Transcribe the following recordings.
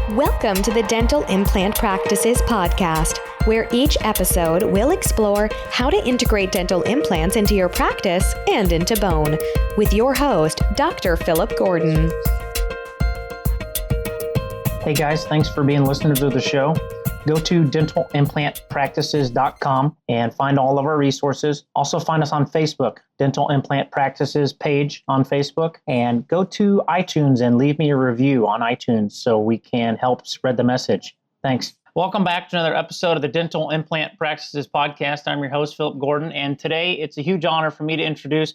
Welcome to the Dental Implant Practices podcast, where each episode will explore how to integrate dental implants into your practice and into bone, with your host, Dr. Philip Gordon. Hey guys, thanks for being listeners of the show. Go to dentalimplantpractices.com and find all of our resources. Also find us on Facebook, Dental Implant Practices page on Facebook, and go to iTunes and leave me a review on iTunes so we can help spread the message. Thanks. Welcome back to another episode of the Dental Implant Practices podcast. I'm your host, Philip Gordon, and today it's a huge honor for me to introduce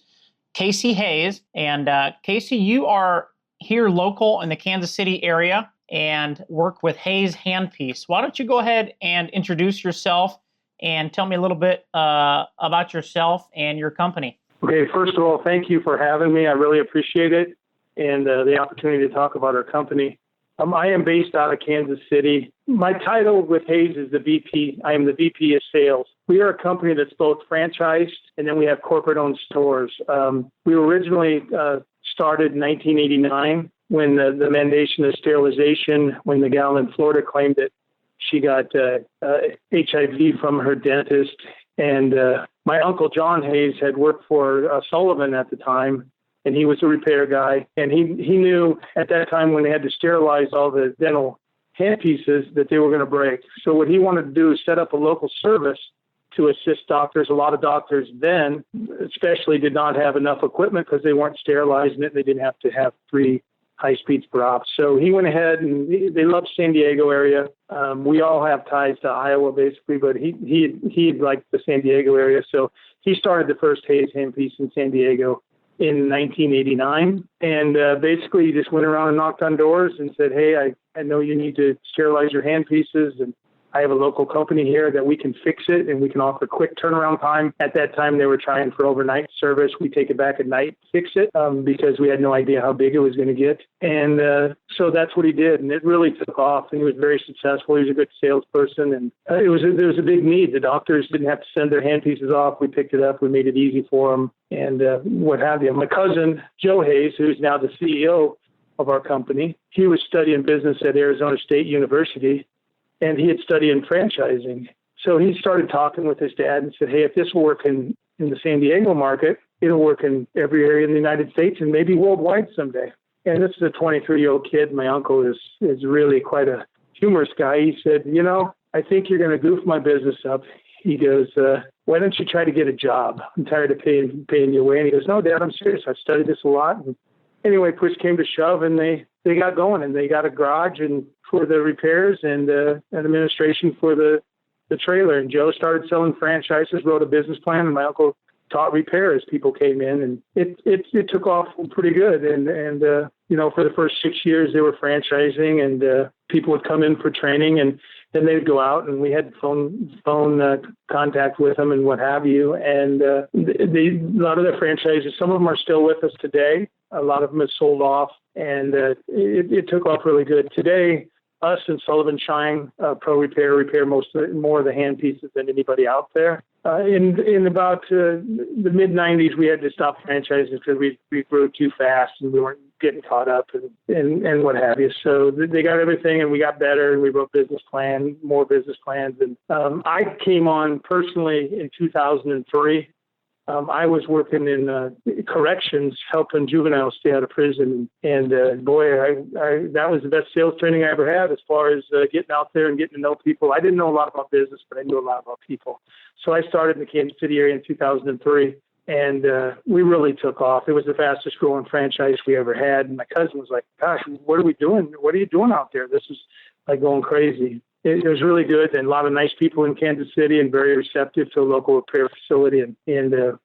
Casey Hayes. And Casey, you are here local in the Kansas City area and work with Hayes Handpiece. Why don't you go ahead and introduce yourself and tell me a little bit about yourself and your company. Okay, first of all, thank you for having me. I really appreciate it and the opportunity to talk about our company. I am based out of Kansas City. My title with Hayes is the VP. I am the VP of Sales. We are a company that's both franchised and then we have corporate-owned stores. We were originally started in 1989 when the mandation of sterilization, when the gal in Florida claimed that she got HIV from her dentist. And my uncle John Hayes had worked for Sullivan at the time, and he was a repair guy. And he knew at that time when they had to sterilize all the dental handpieces that they were going to break. So what he wanted to do is set up a local service to assist doctors. A lot of doctors then especially did not have enough equipment because they weren't sterilizing it. They didn't have to have 3 high-speed drops. So he went ahead and they love San Diego area. We all have ties to Iowa basically, but he liked the San Diego area. So he started the first Hayes Handpiece in San Diego in 1989. And basically he just went around and knocked on doors and said, hey, I know you need to sterilize your handpieces, and I have a local company here that we can fix it and we can offer quick turnaround time. At that time, they were trying for overnight service. We take it back at night, fix it, because we had no idea how big it was going to get. And so that's what he did. And it really took off, and he was very successful. He was a good salesperson, and there was a big need. The doctors didn't have to send their handpieces off. We picked it up. We made it easy for them and what have you. My cousin, Joe Hayes, who's now the CEO of our company, he was studying business at Arizona State University, and he had studied in franchising. So he started talking with his dad and said, hey, if this will work in the San Diego market, it'll work in every area in the United States and maybe worldwide someday. And this is a 23-year-old kid. My uncle is really quite a humorous guy. He said, I think you're going to goof my business up. He goes, why don't you try to get a job? I'm tired of paying you away. And he goes, no, Dad, I'm serious. I've studied this a lot. And anyway, push came to shove, and they got going, and they got a garage and for the repairs and administration for the trailer. And Joe started selling franchises, wrote a business plan, and my uncle taught repair as people came in, and it took off pretty good. And for the first 6 years they were franchising, and people would come in for training, and then they'd go out, and we had phone contact with them and what have you. And a lot of the franchises, some of them are still with us today. A lot of them have sold off, and it took off really good. Today, us and Sullivan Shine Pro Repair more of the handpieces than anybody out there. In about the mid-'90s, we had to stop franchising because we grew too fast and we weren't getting caught up and what have you. So they got everything, and we got better, and we wrote more business plans. And I came on personally in 2003. I was working in corrections, helping juveniles stay out of prison. And boy, that was the best sales training I ever had as far as getting out there and getting to know people. I didn't know a lot about business, but I knew a lot about people. So I started in the Kansas City area in 2003, and we really took off. It was the fastest growing franchise we ever had. And my cousin was like, gosh, what are we doing? What are you doing out there? This is like going crazy. It was really good, and a lot of nice people in Kansas City, and very receptive to a local repair facility. And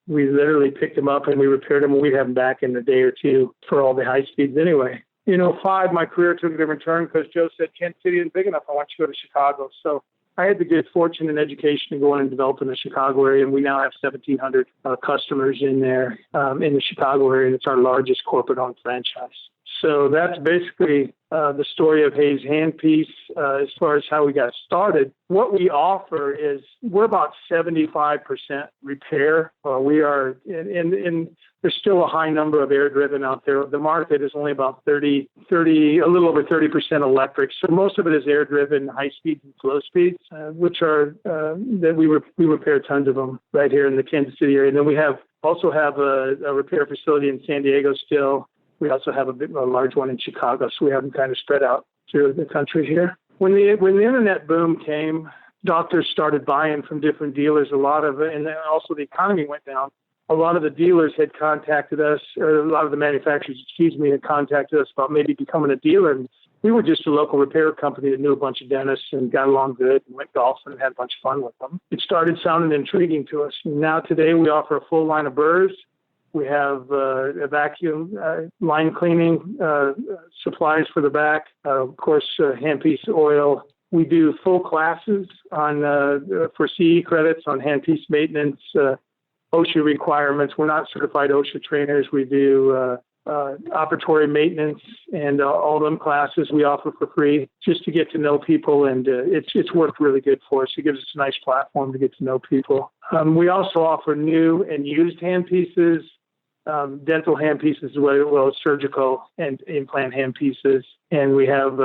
we literally picked them up and we repaired them, and we'd have them back in a day or two for all the high speeds anyway. In 2005, my career took a different turn because Joe said, Kansas City isn't big enough. I want you to go to Chicago. So I had the good fortune and education to go in and develop in the Chicago area, and we now have 1,700 customers in there in the Chicago area, and it's our largest corporate-owned franchise. So that's basically the story of Hayes Handpiece as far as how we got started. What we offer is we're about 75% repair. We are, and there's still a high number of air-driven out there. The market is only about 30, a little over 30% electric. So most of it is air-driven, high speeds and slow speeds, which are that we repair tons of them right here in the Kansas City area. And then we also have a repair facility in San Diego still. We also have a large one in Chicago, so we have them kind of spread out through the country here. When the internet boom came, doctors started buying from different dealers. And then also the economy went down. A lot of the dealers had contacted us, or a lot of the manufacturers, had contacted us about maybe becoming a dealer. And we were just a local repair company that knew a bunch of dentists and got along good and went golfing and had a bunch of fun with them. It started sounding intriguing to us. Now today we offer a full line of burrs. We have a vacuum line cleaning supplies for the back, of course, handpiece oil. We do full classes on for CE credits on handpiece maintenance, OSHA requirements. We're not certified OSHA trainers. We do operatory maintenance and all them classes we offer for free just to get to know people, and it's worked really good for us. It gives us a nice platform to get to know people. We also offer new and used handpieces. Dental handpieces as well as surgical and implant handpieces. And we have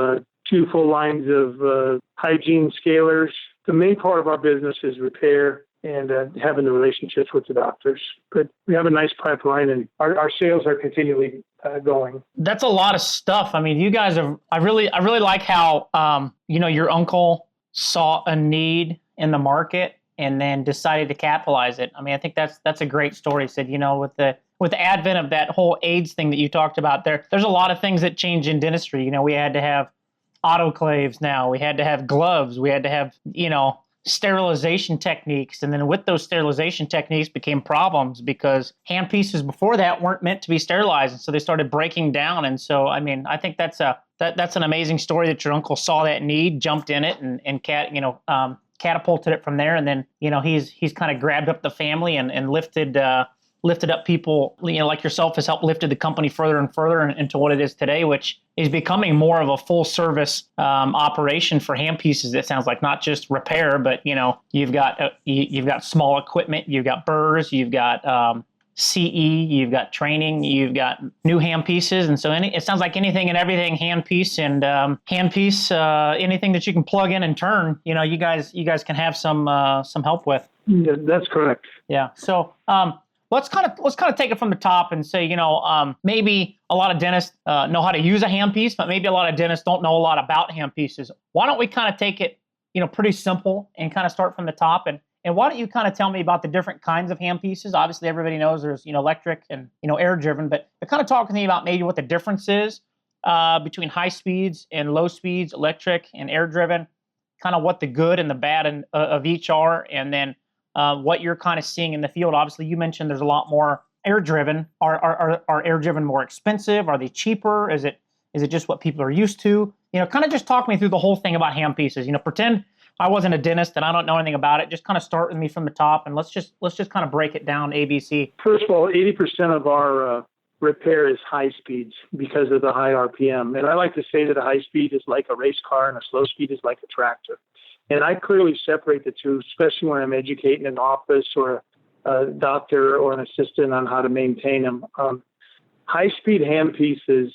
2 full lines of hygiene scalers. The main part of our business is repair and having the relationships with the doctors. But we have a nice pipeline, and our sales are continually going. That's a lot of stuff. I mean, you guys have, I really like how, your uncle saw a need in the market and then decided to capitalize it. I mean, I think that's a great story. He said, with the advent of that whole AIDS thing that you talked about there's a lot of things that change in dentistry. We had to have autoclaves now. We had to have gloves. We had to have, sterilization techniques. And then with those sterilization techniques became problems because handpieces before that weren't meant to be sterilized. And so they started breaking down. And so, I mean, I think that's an amazing story that your uncle saw that need, jumped in it and catapulted it from there. And then, he's kind of grabbed up the family and lifted up people, like yourself, has helped lifted the company further and further into what it is today, which is becoming more of a full service operation for handpieces. It sounds like not just repair, but you've got small equipment, you've got burrs, you've got CE, you've got training, you've got new handpieces, and so it sounds like anything and everything handpiece and handpiece, anything that you can plug in and turn, you guys can have some help with. Yeah, that's correct. Yeah. So. Let's kind of take it from the top and say, maybe a lot of dentists know how to use a handpiece, but maybe a lot of dentists don't know a lot about handpieces. Why don't we kind of take it, pretty simple and kind of start from the top? And why don't you kind of tell me about the different kinds of handpieces? Obviously, everybody knows there's, electric and, air-driven, but kind of talk to me about maybe what the difference is between high speeds and low speeds, electric and air-driven, kind of what the good and the bad of each are, and then what you're kind of seeing in the field. Obviously, you mentioned there's a lot more air-driven. Are air-driven more expensive? Are they cheaper? Is it just what people are used to? Kind of just talk me through the whole thing about handpieces. Pretend I wasn't a dentist and I don't know anything about it. Just kind of start with me from the top and let's just kind of break it down ABC. First of all, 80% of our repair is high speeds because of the high RPM. And I like to say that a high speed is like a race car and a slow speed is like a tractor. And I clearly separate the two, especially when I'm educating an office or a doctor or an assistant on how to maintain them. High-speed handpieces,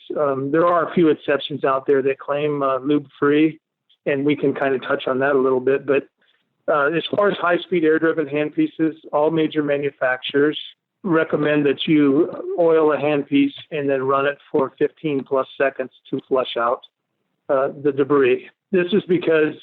there are a few exceptions out there that claim lube-free, and we can kind of touch on that a little bit. But as far as high-speed air-driven handpieces, all major manufacturers recommend that you oil a handpiece and then run it for 15-plus seconds to flush out the debris. This is because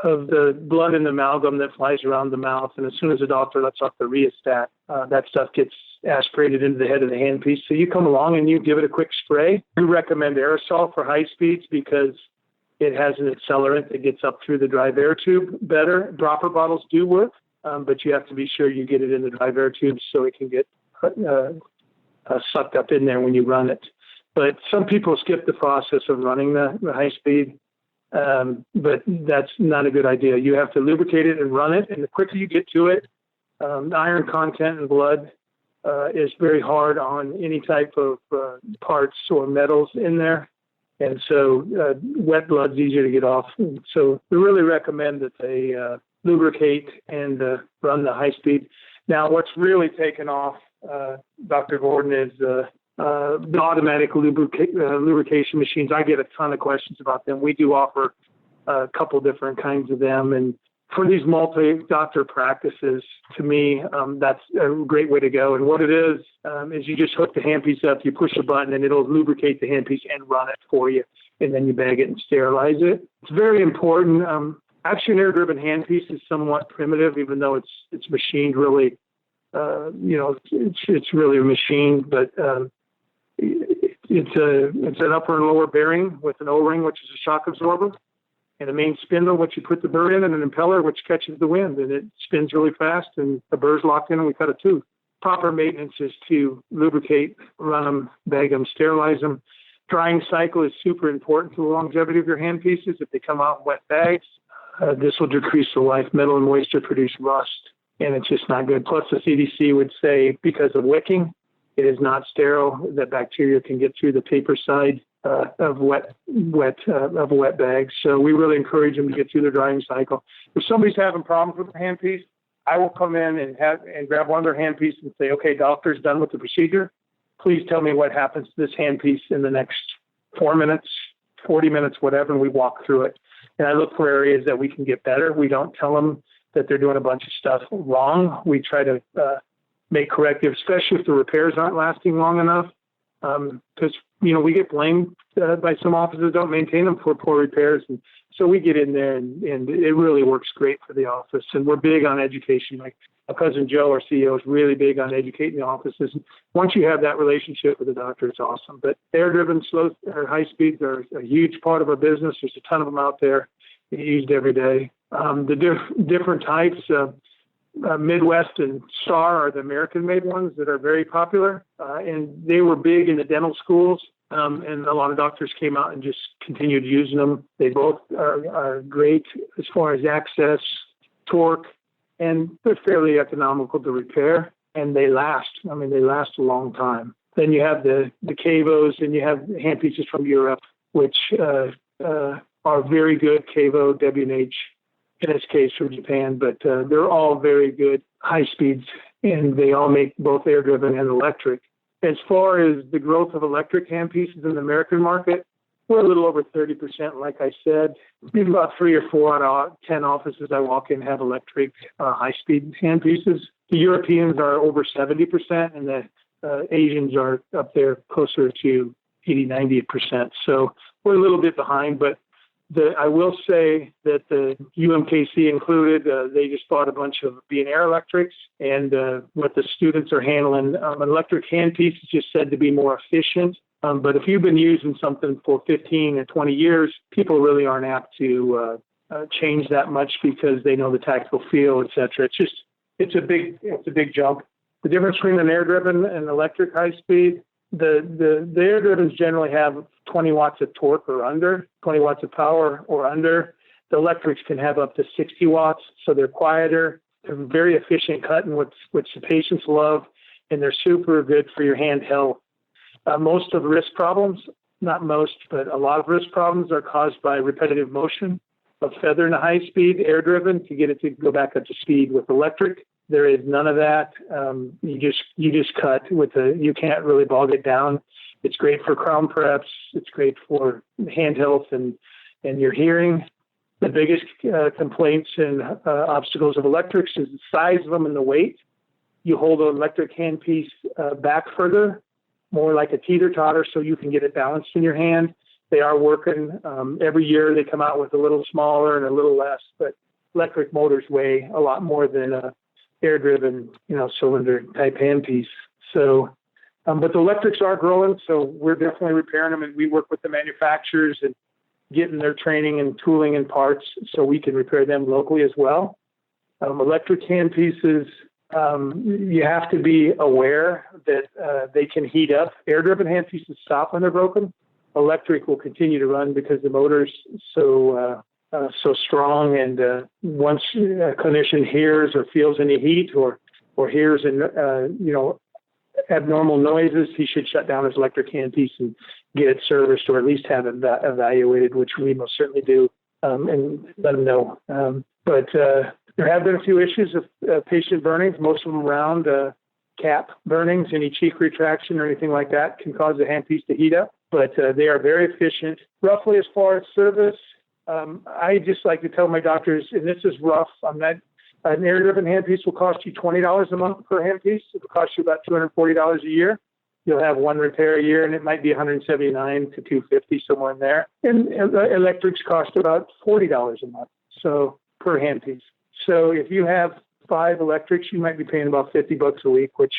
of the blood and amalgam that flies around the mouth. And as soon as the doctor lets off the rheostat, that stuff gets aspirated into the head of the handpiece. So you come along and you give it a quick spray. We recommend aerosol for high speeds because it has an accelerant that gets up through the drive air tube better. Dropper bottles do work, but you have to be sure you get it in the drive air tube so it can get sucked up in there when you run it. But some people skip the process of running the high speed. But that's not a good idea. You have to lubricate it and run it. And the quicker you get to it, the iron content and blood is very hard on any type of parts or metals in there. And so wet blood's easier to get off. And so we really recommend that they lubricate and run the high speed. Now, what's really taken off, Dr. Gordon, is the automatic lubrication machines. I get a ton of questions about them. We do offer a couple different kinds of them. And for these multi-doctor practices, to me, that's a great way to go. And what it is you just hook the handpiece up, you push a button, and it'll lubricate the handpiece and run it for you. And then you bag it and sterilize it. It's very important. Actually, an air-driven handpiece is somewhat primitive, even though it's machined really. It's really a machine, but it's an upper and lower bearing with an O-ring, which is a shock absorber, and a main spindle, which you put the burr in, and an impeller, which catches the wind, and it spins really fast, and the burr's locked in, and we cut a tooth. Proper maintenance is to lubricate, run them, bag them, sterilize them. Drying cycle is super important to the longevity of your handpieces. If they come out in wet bags, this will decrease the life. Metal and moisture produce rust, and it's just not good. Plus, the CDC would say because of wicking, it is not sterile. That bacteria can get through the paper side of wet bags. So we really encourage them to get through their drying cycle. If somebody's having problems with the handpiece, I will come in and grab one of their handpieces and say, okay, doctor's done with the procedure. Please tell me what happens to this handpiece in the next 4 minutes, 40 minutes, whatever, and we walk through it. And I look for areas that we can get better. We don't tell them that they're doing a bunch of stuff wrong. We try to make corrective, especially if the repairs aren't lasting long enough. Because, we get blamed by some offices that don't maintain them for poor repairs. And so we get in there and it really works great for the office. And we're big on education. Like my cousin Joe, our CEO, is really big on educating the offices. Once you have that relationship with the doctor, it's awesome. But air-driven slow or high speeds are a huge part of our business. There's a ton of them out there used every day. The different types, Midwest and Star are the American-made ones that are very popular, and they were big in the dental schools, and a lot of doctors came out and just continued using them. They both are great as far as access, torque, and they're fairly economical to repair, and they last. They last a long time. Then you have the Cavos, and you have handpieces from Europe, which are very good, Cavo, W&H, in this case from Japan, but they're all very good high speeds, and they all make both air-driven and electric. As far as the growth of electric handpieces in the American market, we're a little over 30%, like I said. Maybe about 3 or 4 out of 10 offices I walk in have electric high-speed handpieces. The Europeans are over 70%, and the Asians are up there closer to 80-90%. So we're a little bit behind, but I will say that the UMKC included, they just bought a bunch of B&R electrics, and what the students are handling, an electric handpiece is just said to be more efficient. But if you've been using something for 15 or 20 years, people really aren't apt to change that much because they know the tactile feel, et cetera. It's a big jump. The difference between an air-driven and electric high-speed, the air-drivens generally have 20 watts of torque or under, 20 watts of power or under. The electrics can have up to 60 watts, so they're quieter. They're very efficient cutting, which the patients love, and they're super good for your hand health. Most of the wrist problems, not most, but a lot of wrist problems are caused by repetitive motion of feather in a high speed, air-driven, to get it to go back up to speed. With electric, there is none of that. You just cut you can't really bog it down. It's great for crown preps. It's great for hand health and your hearing. The biggest complaints and obstacles of electrics is the size of them and the weight. You hold an electric handpiece back further, more like a teeter-totter, so you can get it balanced in your hand. They are working. Every year they come out with a little smaller and a little less, but electric motors weigh a lot more than a air-driven, cylinder type handpiece. So, but the electrics are growing, so we're definitely repairing them, and we work with the manufacturers and getting their training and tooling and parts so we can repair them locally as well. Electric handpieces, you have to be aware that they can heat up. Air-driven handpieces stop when they're broken. Electric will continue to run because the motor's so strong, and once a clinician hears or feels any heat or hears abnormal noises, he should shut down his electric handpiece and get it serviced, or at least have it evaluated, which we most certainly do, and let him know. But there have been a few issues of patient burnings, most of them around cap burnings. Any cheek retraction or anything like that can cause the handpiece to heat up, but they are very efficient. Roughly, as far as service, I just like to tell my doctors, and this is rough, an air-driven handpiece will cost you $20 a month per handpiece. It will cost you about $240 a year. You'll have one repair a year, and it might be $179 to $250, somewhere in there. And electrics cost about $40 a month, so per handpiece. So if you have 5 electrics, you might be paying about $50 a week, which,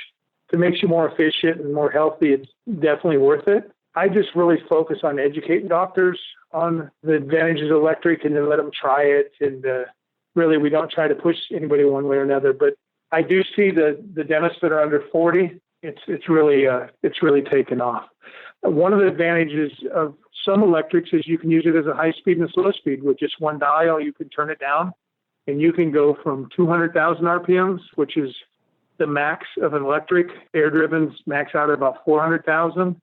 if it makes you more efficient and more healthy, it's definitely worth it. I just really focus on educating doctors on the advantages of electric, and then let them try it. And really, we don't try to push anybody one way or another. But I do see the dentists that are under 40. It's really taken off. One of the advantages of some electrics is you can use it as a high speed and a slow speed. With just one dial, you can turn it down, and you can go from 200,000 RPMs, which is the max of an electric. Air-drivens max out at about 400,000.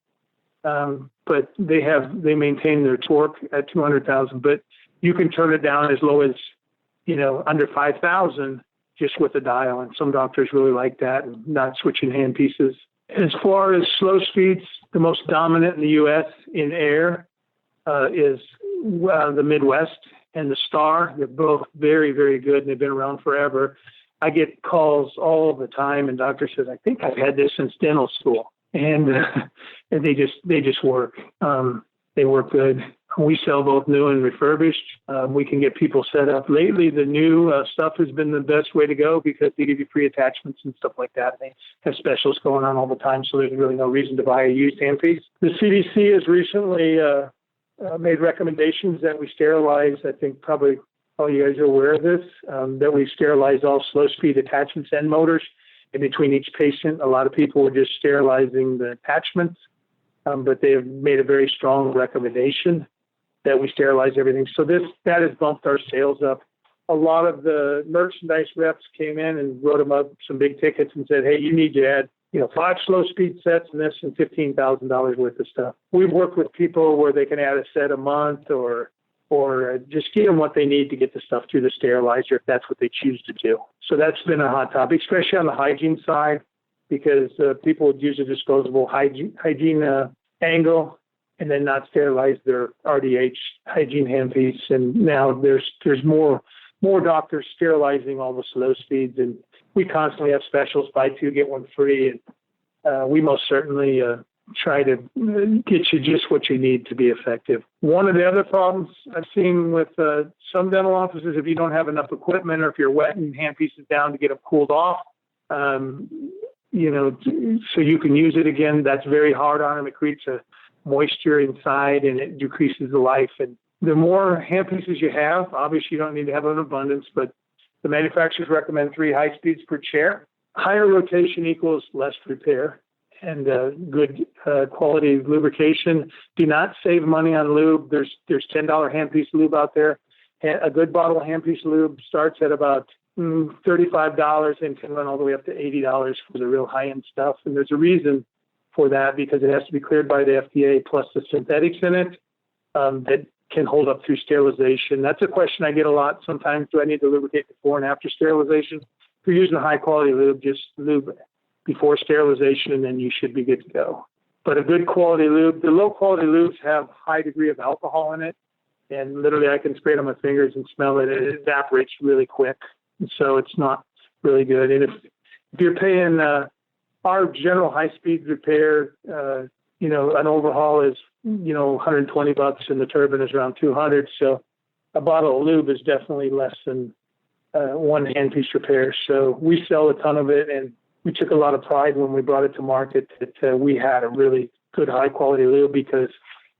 But they maintain their torque at 200,000. But you can turn it down as low as, under 5,000 just with a dial. And some doctors really like that, and not switching handpieces. As far as slow speeds, the most dominant in the U.S. in air is the Midwest and the Star. They're both very, very good, and they've been around forever. I get calls all the time, and doctor says, I think I've had this since dental school. And they just work. They work good. We sell both new and refurbished. We can get people set up. Lately, the new stuff has been the best way to go, because they give you free attachments and stuff like that. They have specials going on all the time, so there's really no reason to buy a used handpiece. The CDC has recently made recommendations that we sterilize. I think probably all you guys are aware of this, that we sterilize all slow-speed attachments and motors in between each patient. A lot of people were just sterilizing the attachments, but they have made a very strong recommendation that we sterilize everything. So that has bumped our sales up. A lot of the merchandise reps came in and wrote them up some big tickets and said, hey, you need to add 5 slow-speed sets and this, and $15,000 worth of stuff. We've worked with people where they can add a set a month, or just give them what they need to get the stuff through the sterilizer if that's what they choose to do. So that's been a hot topic, especially on the hygiene side, because people would use a disposable hygiene angle and then not sterilize their RDH hygiene handpiece. And now there's more doctors sterilizing all the slow speeds, and we constantly have specials, buy 2, get 1 free. And we most certainly try to get you just what you need to be effective. One of the other problems I've seen with some dental offices, if you don't have enough equipment, or if you're wetting handpieces down to get them cooled off, so you can use it again, that's very hard on them. It creates a moisture inside, and it decreases the life. And the more handpieces you have, obviously you don't need to have an abundance, but the manufacturers recommend 3 high speeds per chair. Higher rotation equals less repair, and good quality lubrication. Do not save money on lube. There's $10 handpiece lube out there. A good bottle of handpiece lube starts at about $35 and can run all the way up to $80 for the real high-end stuff. And there's a reason for that, because it has to be cleared by the FDA, plus the synthetics in it that can hold up through sterilization. That's a question I get a lot sometimes. Do I need to lubricate before and after sterilization? If you're using a high-quality lube, just lube before sterilization, and then you should be good to go. But a good quality lube, the low-quality lubes have high degree of alcohol in it, and literally I can spray it on my fingers and smell it. It evaporates really quick, and so it's not really good. And if you're paying our general high-speed repair, an overhaul is, $120, and the turbine is around $200. So a bottle of lube is definitely less than one handpiece repair. So we sell a ton of it, and we took a lot of pride when we brought it to market that we had a really good high-quality lube, because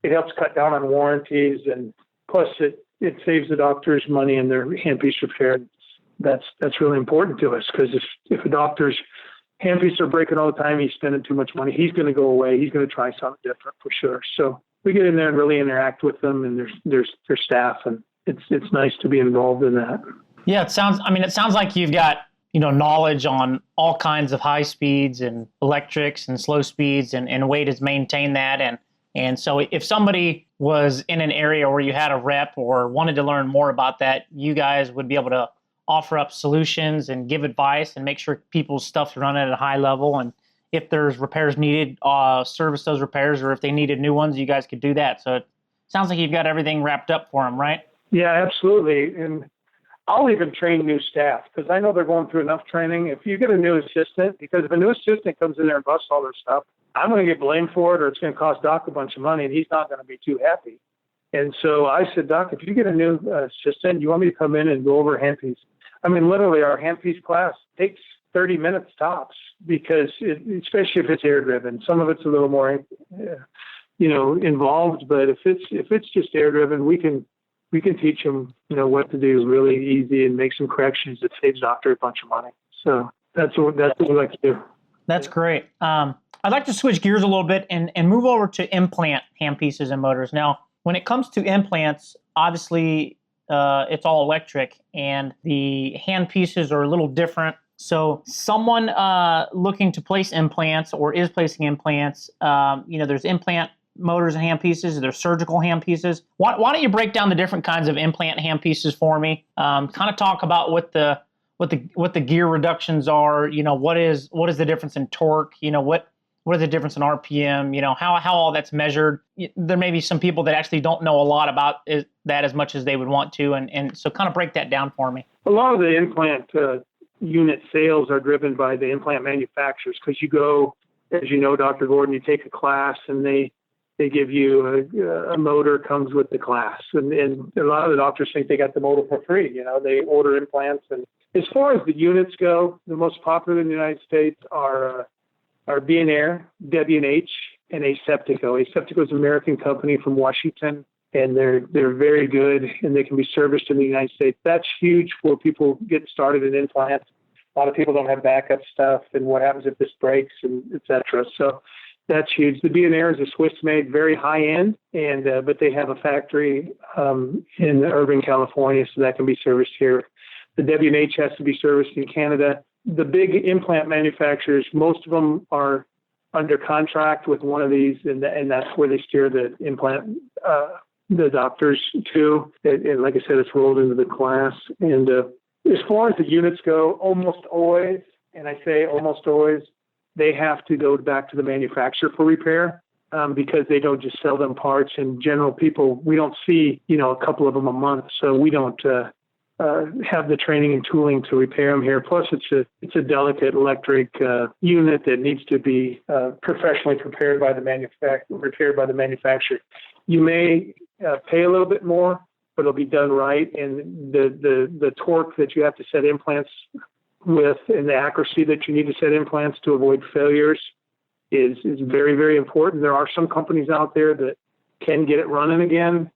it helps cut down on warranties, and plus it saves the doctors money in their handpiece repair. That's really important to us, because if a doctor's handpieces are breaking all the time, he's spending too much money, he's going to go away. He's going to try something different for sure. So we get in there and really interact with them and their staff, and it's nice to be involved in that. Yeah, it sounds like you've got knowledge on all kinds of high speeds and electrics and slow speeds and a way to maintain that. And so if somebody was in an area where you had a rep or wanted to learn more about that, you guys would be able to offer up solutions and give advice and make sure people's stuff's running at a high level. And if there's repairs needed, service those repairs, or if they needed new ones, you guys could do that. So it sounds like you've got everything wrapped up for them, right? Yeah, absolutely. And I'll even train new staff because I know they're going through enough training. If you get a new assistant, because if a new assistant comes in there and busts all their stuff, I'm going to get blamed for it, or it's going to cost Doc a bunch of money, and he's not going to be too happy. And so I said, Doc, if you get a new assistant, you want me to come in and go over handpiece? I mean, literally, our handpiece class takes 30 minutes tops because, especially if it's air driven, some of it's a little more, involved. But if it's just air driven, we can teach them, what to do really easy and make some corrections that saves doctor a bunch of money. So that's what we like to do. That's great. I'd like to switch gears a little bit and move over to implant handpieces and motors. Now, when it comes to implants, obviously it's all electric, and the handpieces are a little different. So someone looking to place implants or is placing implants, there's implant motors and handpieces, there's surgical handpieces. Why don't you break down the different kinds of implant handpieces for me? Kind of talk about what the gear reductions are. What is the difference in torque? What is the difference in RPM? How all that's measured. There may be some people that actually don't know a lot about that as much as they would want to, and so kind of break that down for me. A lot of the implant unit sales are driven by the implant manufacturers because you go, as you know, Dr. Gordon, you take a class and they give you a motor comes with the class. And a lot of the doctors think they got the motor for free. They order implants. And as far as the units go, the most popular in the United States are B&Air, W&H, and Aseptico. Aseptico is an American company from Washington, and they're very good, and they can be serviced in the United States. That's huge for people getting started in implants. A lot of people don't have backup stuff, and what happens if this breaks, and et cetera. So that's huge. The B&Air is a Swiss-made, very high-end, and but they have a factory in Irvine, California, so that can be serviced here. The W&H has to be serviced in Canada. The big implant manufacturers, most of them are under contract with one of these, and that's where they steer the implant, the doctors to. And like I said, it's rolled into the class. And as far as the units go, almost always, and I say almost always, they have to go back to the manufacturer for repair because they don't just sell them parts. And general people, we don't see, a couple of them a month, so we don't have the training and tooling to repair them here. Plus, it's a delicate electric unit that needs to be professionally repaired by the manufacturer. You may pay a little bit more, but it'll be done right. And the torque that you have to set implants with and the accuracy that you need to set implants to avoid failures is very, very important. There are some companies out there that can get it running again.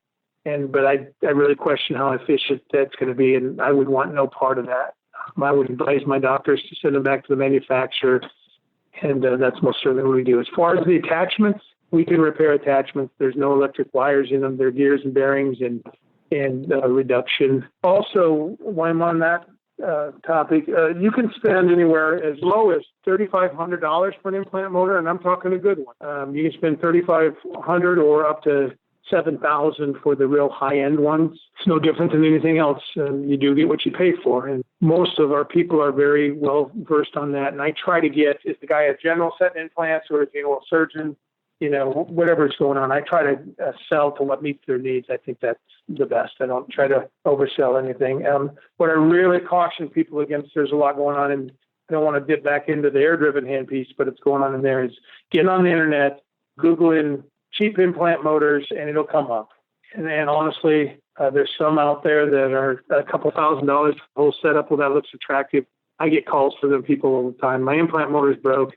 But I really question how efficient that's going to be, and I would want no part of that. I would advise my doctors to send them back to the manufacturer, and that's most certainly what we do. As far as the attachments, we can repair attachments. There's no electric wires in them. They're gears and bearings and reduction. Also, while I'm on that topic, you can spend anywhere as low as $3,500 for an implant motor, and I'm talking a good one. You can spend $3,500 or up to $7,000 for the real high-end ones. It's no different than anything else. You do get what you pay for. And most of our people are very well versed on that. And I try to get, if the guy has general set implants or if he's a surgeon, whatever's going on, I try to sell to what meets their needs. I think that's the best. I don't try to oversell anything. What I really caution people against, there's a lot going on, and I don't want to dip back into the air-driven handpiece, but it's going on in there, is get on the internet, Google in cheap implant motors, and it'll come up. And honestly, there's some out there that are a couple $1,000 for the whole setup. Well, that looks attractive. I get calls from them people all the time. My implant motor's broke,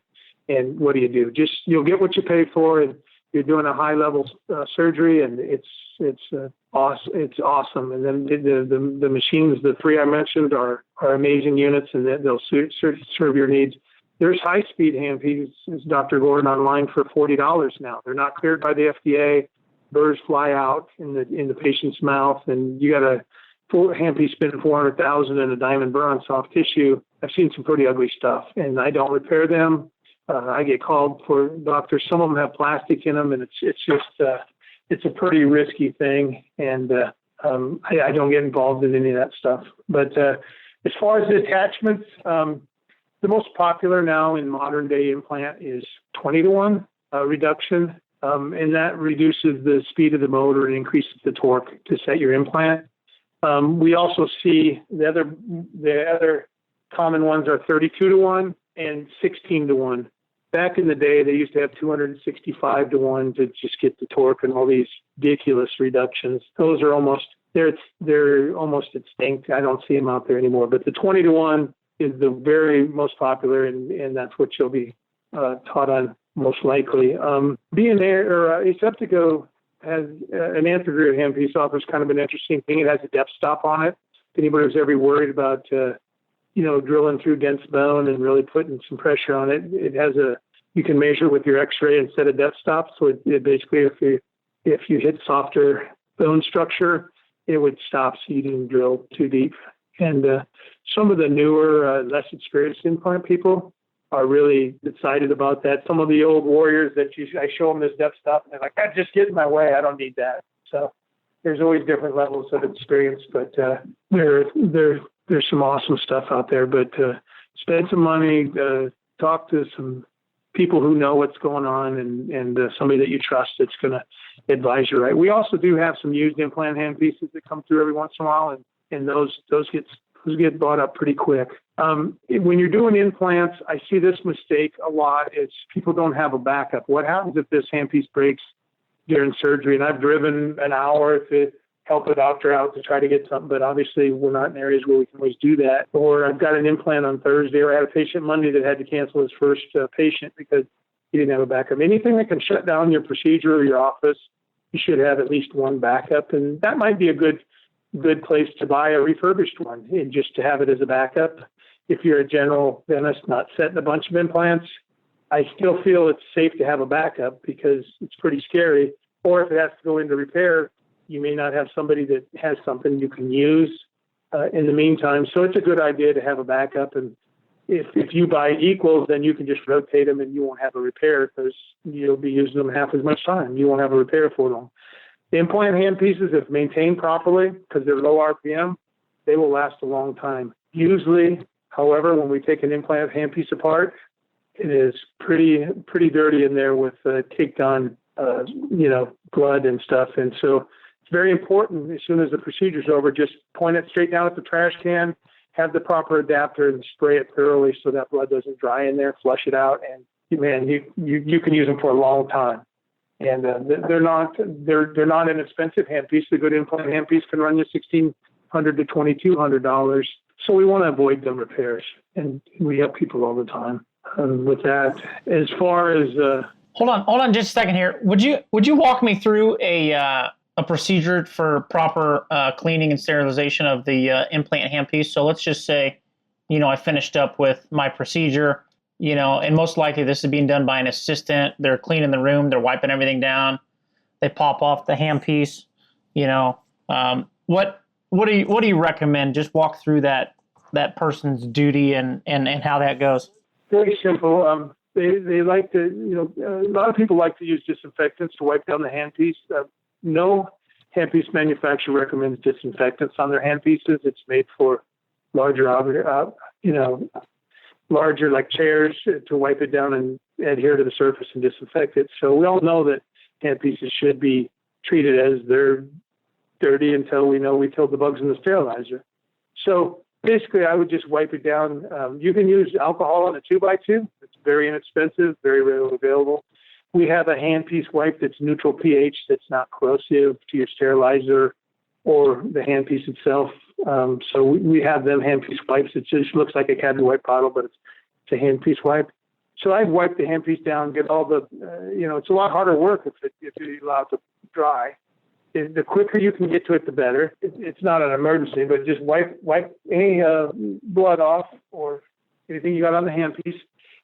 and what do? You'll get what you pay for, and you're doing a high-level surgery, and it's awesome. It's awesome. And then the machines, the three I mentioned, are amazing units, and they'll serve your needs. There's high-speed handpieces, Dr. Gordon, online for $40 now. They're not cleared by the FDA. Burrs fly out in the patient's mouth, and you got a full handpiece spending $400,000 in a diamond burr on soft tissue. I've seen some pretty ugly stuff, and I don't repair them. I get called for doctors. Some of them have plastic in them, and it's a pretty risky thing. And I don't get involved in any of that stuff. But as far as the attachments, the most popular now in modern day implant is 20-to-1 reduction, and that reduces the speed of the motor and increases the torque to set your implant. We also see the other common ones are 32-to-1 and 16-to-1. Back in the day, they used to have 265-to-1 to just get the torque and all these ridiculous reductions. Those are they're almost extinct. I don't see them out there anymore. But the 20-to-1 is the very most popular, and that's what you'll be taught on most likely. Aseptico has an anti-groove handpiece offers kind of an interesting thing. It has a depth stop on it. If anybody was ever worried about drilling through dense bone and really putting some pressure on it, you can measure with your X-ray and set a depth stop. So it basically, if you hit softer bone structure, it would stop so you didn't drill too deep. And some of the newer, less experienced implant people are really excited about that. Some of the old warriors I show them this depth stop, and they're like, "Just get in my way. I don't need that." So there's always different levels of experience, but there's some awesome stuff out there. But spend some money, talk to some people who know what's going on, and somebody that you trust that's going to advise you right. We also do have some used implant handpieces that come through every once in a while, and those get bought up pretty quick. When you're doing implants, I see this mistake a lot. Is people don't have a backup. What happens if this handpiece breaks during surgery? And I've driven an hour to help a doctor out to try to get something, but obviously we're not in areas where we can always do that. Or I've got an implant on Thursday, or I had a patient Monday that had to cancel his first patient because he didn't have a backup. Anything that can shut down your procedure or your office, you should have at least one backup. And that might be a good place to buy a refurbished one, and just to have it as a backup. If you're a general dentist not setting a bunch of implants, I still feel it's safe to have a backup because it's pretty scary. Or if it has to go into repair, you may not have somebody that has something you can use in the meantime. So it's a good idea to have a backup. And if you buy equals, then you can just rotate them and you won't have a repair because you'll be using them half as much time. You won't have a repair for them. The implant handpieces, if maintained properly, because they're low RPM, they will last a long time. Usually, however, when we take an implant handpiece apart, it is pretty dirty in there with caked on, blood and stuff. And so it's very important, as soon as the procedure's over, just point it straight down at the trash can, have the proper adapter, and spray it thoroughly so that blood doesn't dry in there, flush it out, and man, you can use them for a long time. And they're not inexpensive handpiece. The good implant handpiece can run you $1,600 to $2,200. So we want to avoid the repairs, and we help people all the time with that. As far as hold on just a second here. Would you walk me through a procedure for proper cleaning and sterilization of the implant handpiece? So let's just say, I finished up with my procedure, and most likely this is being done by an assistant. They're cleaning the room, they're wiping everything down, they pop off the handpiece. What do you recommend? Just walk through that person's duty and how that goes. Very simple. They like to, a lot of people like to use disinfectants to wipe down the handpiece. No handpiece manufacturer recommends disinfectants on their handpieces. It's made for larger like chairs to wipe it down and adhere to the surface and disinfect it. So we all know that handpieces should be treated as they're dirty until we know we killed the bugs in the sterilizer. So basically, I would just wipe it down. You can use alcohol on a 2x2. It's very inexpensive, very readily available. We have a handpiece wipe that's neutral pH, that's not corrosive to your sterilizer or the handpiece itself. So we have them handpiece wipes. It just looks like a cabinet wipe bottle, but it's a handpiece wipe. So I've wiped the handpiece down, get all the, it's a lot harder work if you allow it to dry. The quicker you can get to it, the better. It's not an emergency, but just wipe any blood off or anything you got on the handpiece,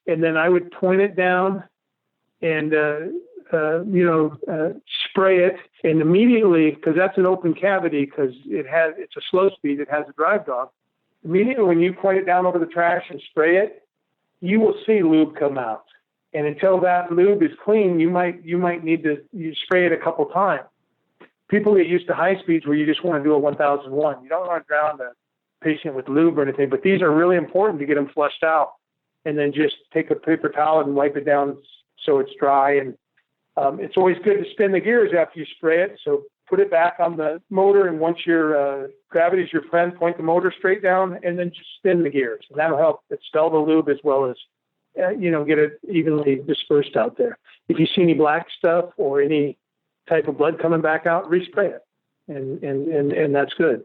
and then I would point it down and spray it, and immediately, because that's an open cavity, because it's a slow speed, it has a drive dog. immediately when you point it down over the trash and spray it, you will see lube come out. And until that lube is clean, you might need to spray it a couple times. People get used to high speeds where you just want to do a 1001. You don't want to drown the patient with lube or anything, but these are really important to get them flushed out. And then just take a paper towel and wipe it down so it's dry. And it's always good to spin the gears after you spray it. So put it back on the motor, and once your gravity's your friend, point the motor straight down, and then just spin the gears. And that'll help expel the lube as well as, get it evenly dispersed out there. If you see any black stuff or any type of blood coming back out, respray it, and that's good.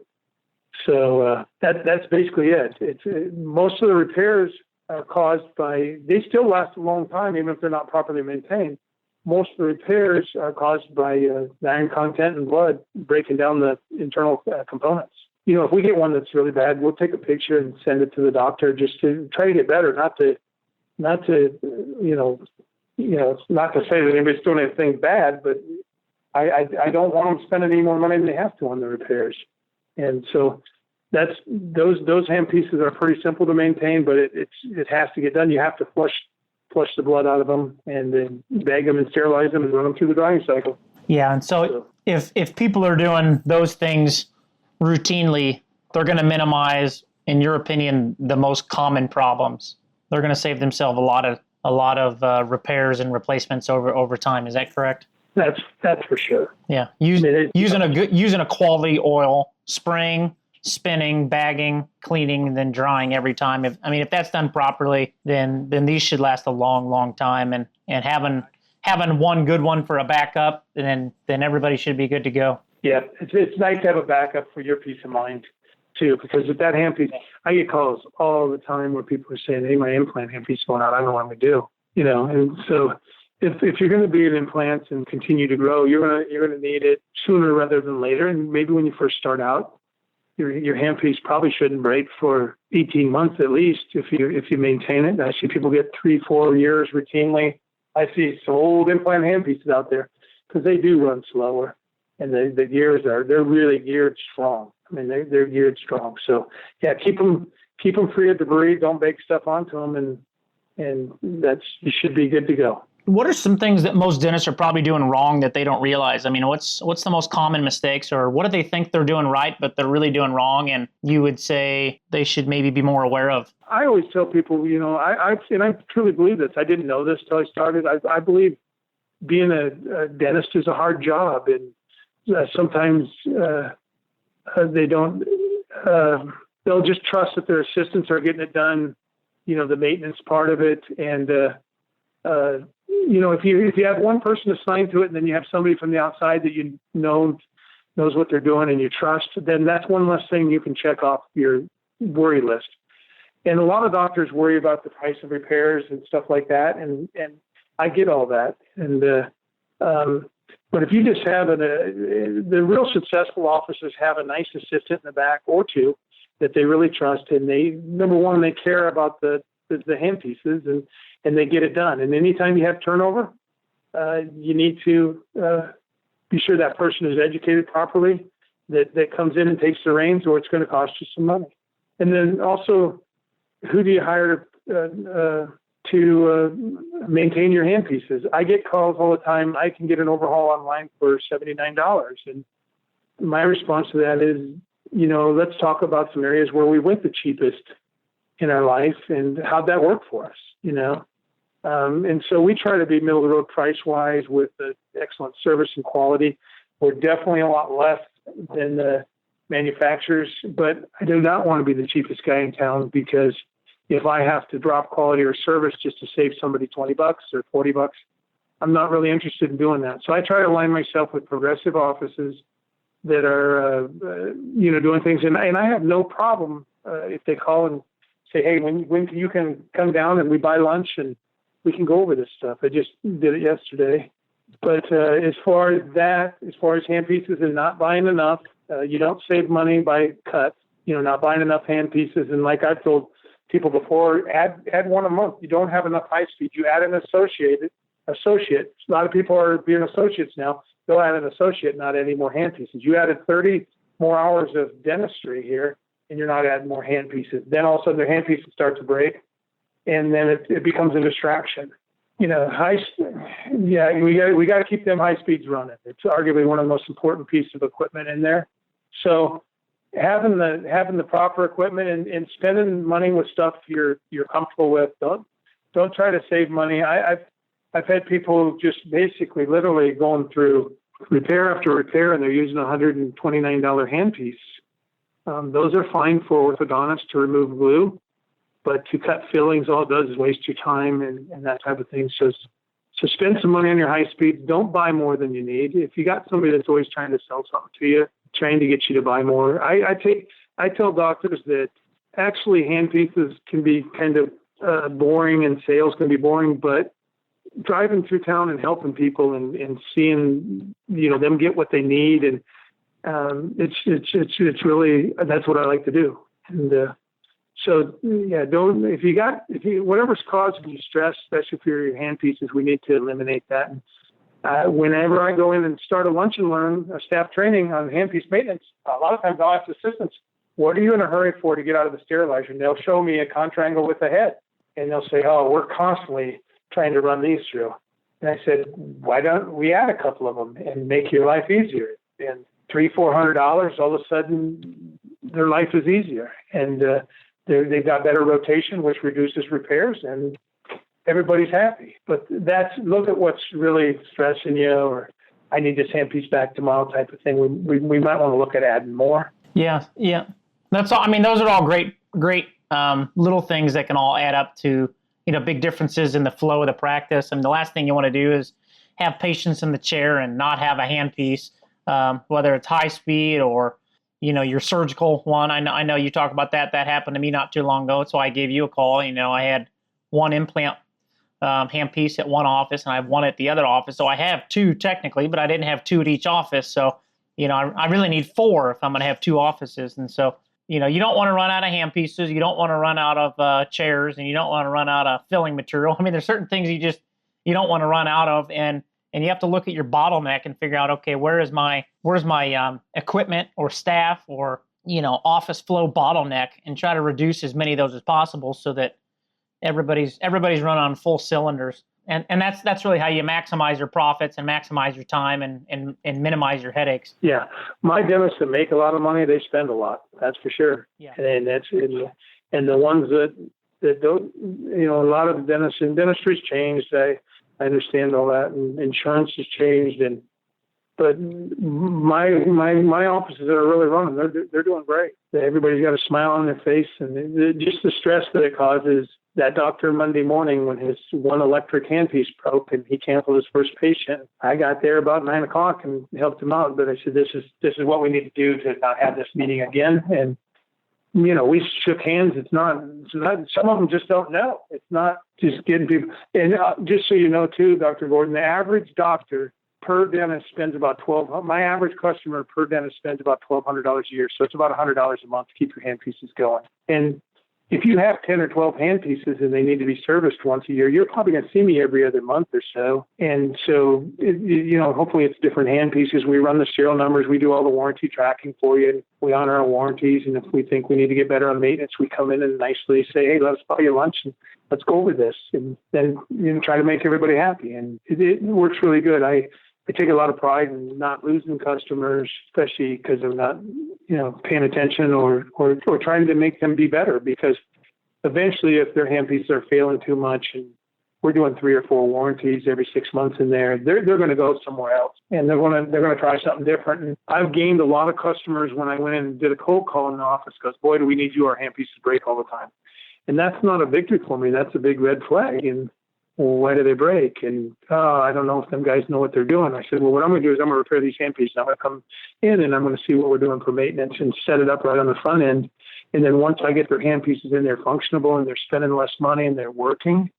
So that's basically it. Most of the repairs are caused by, they still last a long time, even if they're not properly maintained. Most of the repairs are caused by the iron content in blood breaking down the internal components. If we get one that's really bad, we'll take a picture and send it to the doctor just to try to get better, not to say that anybody's doing anything bad, but I don't want them spending any more money than they have to on the repairs. And so those handpieces are pretty simple to maintain, but it has to get done. You have to flush the blood out of them and then bag them and sterilize them and run them through the drying cycle. Yeah, and so if people are doing those things routinely, they're going to minimize, in your opinion, the most common problems. They're going to save themselves a lot of repairs and replacements over time. Is that correct? That's for sure. Yeah, using a quality oil, spraying, spinning, bagging, cleaning, and then drying every time. If that's done properly, then these should last a long, long time. And having one good one for a backup, and then everybody should be good to go. Yeah, it's nice to have a backup for your peace of mind too, because with that handpiece, I get calls all the time where people are saying, "Hey, my implant handpiece is going out. I don't know what I'm going to do." And so if you're going to be in implants and continue to grow, you're going to need it sooner rather than later. And maybe when you first start out, your handpiece probably shouldn't break for 18 months at least if you maintain it. I see people get 3-4 years routinely. I see some old implant handpieces out there because they do run slower, and the gears they're really geared strong. They're geared strong. So yeah, keep them free of debris. Don't bake stuff onto them, and you should be good to go. What are some things that most dentists are probably doing wrong that they don't realize? What's the most common mistakes, or what do they think they're doing right, but they're really doing wrong, and you would say they should maybe be more aware of? I always tell people, I truly believe this. I didn't know this till I started. I believe being a dentist is a hard job, and sometimes they don't. They'll just trust that their assistants are getting it done. The maintenance part of it, and if you have one person assigned to it, and then you have somebody from the outside that knows what they're doing and you trust, then that's one less thing you can check off your worry list. And a lot of doctors worry about the price of repairs and stuff like that, and I get all that. And but if you just have the real successful officers have a nice assistant in the back or two that they really trust, and number one, they care about the handpieces and they get it done. And anytime you have turnover, you need to be sure that person is educated properly, that comes in and takes the reins, or it's going to cost you some money. And then also, who do you hire to maintain your handpieces? I get calls all the time. I can get an overhaul online for $79. And my response to that is, let's talk about some areas where we went the cheapest in our life and how'd that work for us, and so we try to be middle of the road price wise with excellent service and quality. We're definitely a lot less than the manufacturers, but I do not want to be the cheapest guy in town, because if I have to drop quality or service just to save somebody $20 or $40, I'm not really interested in doing that. So I try to align myself with progressive offices that are, doing things. And I have no problem if they call and say, "Hey, when you can come down and we buy lunch and we can go over this stuff." I just did it yesterday. But as far as handpieces and not buying enough, you don't save money by cuts, not buying enough handpieces. And like I've told people before, add one a month. You don't have enough high speed. You add an associate. A lot of people are being associates now. They'll add an associate, not any more handpieces. You added 30 more hours of dentistry here. and you're not adding more handpieces. Then all of a sudden their handpieces start to break, and then it becomes a distraction. We got to keep them high speeds running. It's arguably one of the most important pieces of equipment in there. So having the proper equipment and spending money with stuff you're comfortable with. Don't try to save money. I've had people just basically literally going through repair after repair, and they're using a $129 handpiece. Those are fine for orthodontists to remove glue, but to cut fillings, all it does is waste your time and that type of thing. So spend some money on your high speeds. Don't buy more than you need. If you got somebody that's always trying to sell something to you, trying to get you to buy more, I tell doctors that actually handpieces can be kind of boring and sales can be boring, but driving through town and helping people and seeing them get what they need, and it's really, that's what I like to do. And whatever's causing you stress, especially for your handpieces, we need to eliminate that. Whenever I go in and start a lunch and learn a staff training on handpiece maintenance, a lot of times I'll ask assistants, what are you in a hurry for to get out of the sterilizer? And they'll show me a contrangle with a head, and they'll say, oh, we're constantly trying to run these through. And I said, why don't we add a couple of them and make your life easier? And $300-400, all of a sudden their life is easier, and they've got better rotation, which reduces repairs, and everybody's happy. But look at what's really stressing you, or I need this handpiece back tomorrow type of thing. We might want to look at adding more. Yeah. That's all. I mean, those are all great little things that can all add up to big differences in the flow of the practice. And the last thing you want to do is have patients in the chair and not have a handpiece, whether it's high speed or, your surgical one. I know you talk about that. That happened to me not too long ago. So I gave you a call. I had one implant handpiece at one office and I have one at the other office. So I have two technically, but I didn't have two at each office. So, I really need four if I'm going to have two offices. And so, you don't want to run out of handpieces. You don't want to run out of chairs, and you don't want to run out of filling material. I mean, there's certain things you don't want to run out of, and you have to look at your bottleneck and figure out, okay, where's my equipment or staff or office flow bottleneck, and try to reduce as many of those as possible so that everybody's running on full cylinders. And that's really how you maximize your profits and maximize your time and minimize your headaches. Yeah. My dentists that make a lot of money, they spend a lot. That's for sure. Yeah. And the ones that don't, a lot of the dentists and dentistry's changed. I understand all that, and insurance has changed. But my offices that are really running, they're doing great. Everybody's got a smile on their face, and just the stress that it causes. That doctor Monday morning, when his one electric handpiece broke and he canceled his first patient, I got there about 9:00 and helped him out. But I said, this is what we need to do to not have this meeting again. And we shook hands. It's not. Some of them just don't know. It's not just getting people. And just so you know, too, Dr. Gordon, the average doctor per dentist spends about my average customer per dentist spends about $1,200 a year. So it's about $100 a month to keep your handpieces going. And if you have 10 or 12 handpieces and they need to be serviced once a year, you're probably going to see me every other month or so. And so, hopefully it's different handpieces. We run the serial numbers. We do all the warranty tracking for you. We honor our warranties. And if we think we need to get better on maintenance, we come in and nicely say, hey, let's buy you lunch and let's go over this. And then try to make everybody happy. And it works really good. I take a lot of pride in not losing customers, especially because they're not, paying attention or trying to make them be better. Because eventually, if their handpieces are failing too much, and we're doing 3 or 4 warranties every 6 months in there, they're going to go somewhere else, and they're going to try something different. And I've gained a lot of customers when I went in and did a cold call in the office. Because boy, do we need you? Our handpieces break all the time, and that's not a victory for me. That's a big red flag. And well, why do they break? And I don't know if them guys know what they're doing. I said, well, what I'm going to do is I'm going to repair these handpieces. I'm going to come in and I'm going to see what we're doing for maintenance and set it up right on the front end. And then once I get their handpieces in, they're functionable and they're spending less money and they're working.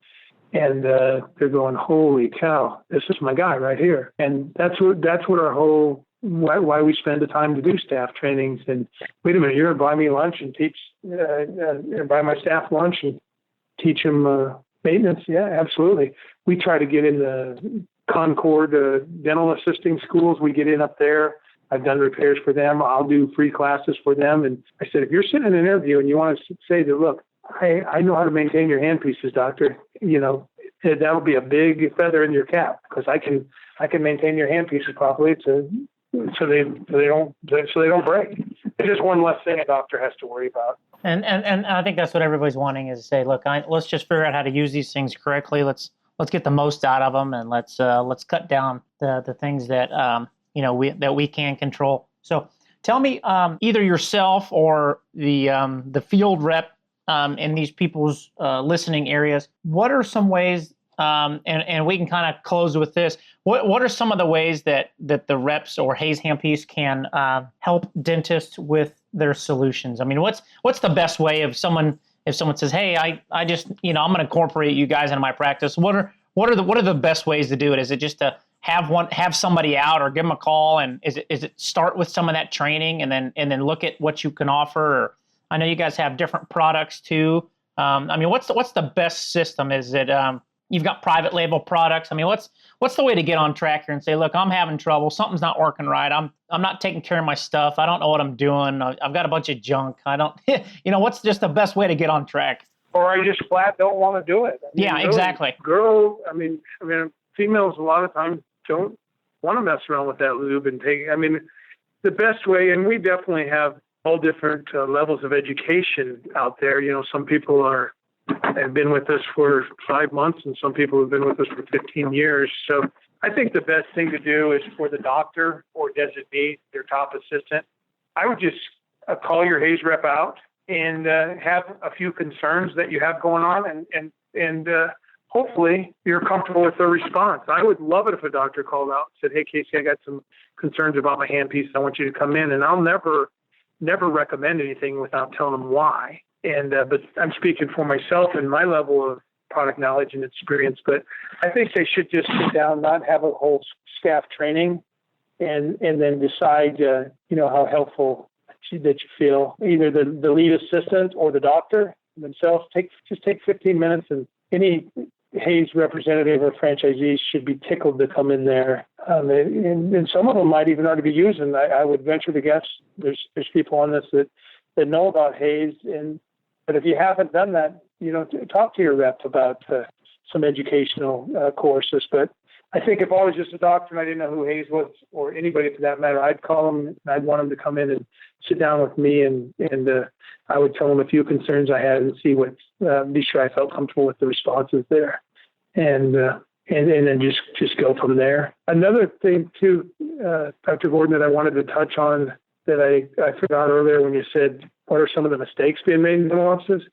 And they're going, holy cow, this is my guy right here. And that's what our whole why we spend the time to do staff trainings. And wait a minute, you're going to buy me lunch and teach, buy my staff lunch and teach them maintenance? Yeah, absolutely. We try to get in the Concord dental assisting schools. We get in up there I've done repairs for them. I'll do free classes for them. And I said, if you're sitting in an interview and you want to say that, look, I know how to maintain your handpieces, doctor, that'll be a big feather in your cap, because I can maintain your handpieces properly so they don't break. It's just one less thing a doctor has to worry about. And I think that's what everybody's wanting, is to say, look, let's just figure out how to use these things correctly. Let's get the most out of them, and let's cut down the things that we can control. So tell me, either yourself or the field rep in these people's listening areas, what are some ways, and we can kind of close with this, what are some of the ways that the reps or Hayes Handpiece can help dentists with their solutions? I mean, what's the best way if someone says, hey, I just, I'm going to incorporate you guys into my practice, what are the best ways to do it? Is it just to have somebody out, or give them a call, and is it start with some of that training and then look at what you can offer? Or, I know you guys have different products too. I mean, what's the best system? Is it you've got private label products? I mean, what's the way to get on track here and say, look, I'm having trouble. Something's not working right. I'm not taking care of my stuff. I don't know what I'm doing. I've got a bunch of junk. I don't, what's just the best way to get on track? Or I just flat don't want to do it. Yeah, exactly. Females a lot of times don't want to mess around with that lube and the best way, and we definitely have all different levels of education out there. Some people have been with us for 5 months, and some people have been with us for 15 years. So I think the best thing to do is for the doctor or designate their top assistant, I would just call your Hayes rep out and have a few concerns that you have going on, and hopefully you're comfortable with their response. I would love it if a doctor called out and said, hey, Casey, I got some concerns about my handpiece. I want you to come in. And I'll never recommend anything without telling them why. And but I'm speaking for myself and my level of product knowledge and experience. But I think they should just sit down, not have a whole staff training, and then decide, how helpful that you feel. Either the lead assistant or the doctor themselves take 15 minutes, and any Hayes representative or franchisees should be tickled to come in there. And some of them might even already be using. I would venture to guess there's people on this that know about Hayes. But if you haven't done that, talk to your rep about some educational courses. But I think if I was just a doctor and I didn't know who Hayes was, or anybody for that matter, I'd call them and I'd want them to come in and sit down with me, and I would tell them a few concerns I had and see be sure I felt comfortable with the responses there, and then just go from there. Another thing too, Dr. Gordon, that I wanted to touch on that I forgot earlier when you said what are some of the mistakes being made in dental offices.